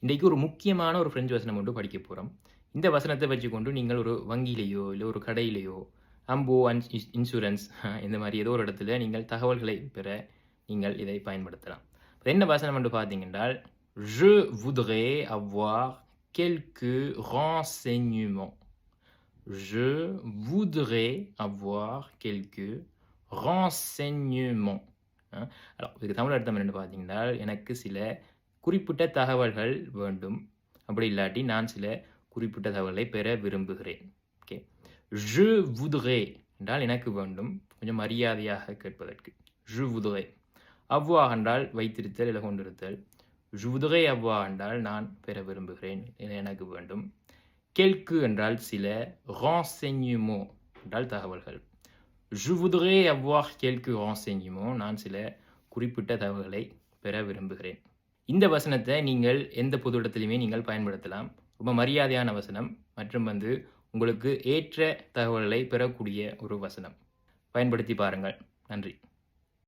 இன்றைக்கு ஒரு முக்கியமான ஒரு பிரெஞ்சு வசனம் ஒன்று படிக்க போகிறோம். இந்த வசனத்தை வச்சுக்கொண்டு நீங்கள் ஒரு வங்கியிலேயோ இல்லை ஒரு கடையிலேயோ அம்போ இன்சூரன்ஸ் இந்த மாதிரி ஏதோ ஒரு இடத்துல நீங்கள் தகவல்களை பெற நீங்கள் இதை பயன்படுத்தலாம். இப்ப என்ன வசனம் என்று பார்த்தீங்கன்றால் je voudrais avoir quelques renseignements. Je voudrais avoir quelques renseignements. இதுக்கு தமிழ் அர்த்தம் என்னென்னு பார்த்தீங்கன்னா எனக்கு சில குறிப்பிட்ட தகவல்கள் வேண்டும். அப்படி இல்லாட்டி நான் சில குறிப்பிட்ட தகவல்களை பெற விரும்புகிறேன். ஓகே, je voudrais என்றால் எனக்கு வேண்டும், கொஞ்சம் மரியாதையாக கேட்பதற்கு. je voudrais. avoir என்றால் வைத்திருத்தல் இல்லை கொண்டிருத்தல். je voudrais avoir என்றால் நான் பெற விரும்புகிறேன், எனக்கு வேண்டும். quelques என்றால் சில, renseignements என்றால் தகவல்கள். je voudrais avoir quelques renseignements, நான் சில குறிப்பிட்ட தகவல்களை பெற விரும்புகிறேன். இந்த வசனத்தை நீங்கள் எந்த பொது இடத்துலையுமே நீங்கள் பயன்படுத்தலாம். ரொம்ப மரியாதையான வசனம் மற்றும் உங்களுக்கு ஏற்ற தகவல்களை பெறக்கூடிய ஒரு வசனம். பயன்படுத்தி பாருங்கள். நன்றி.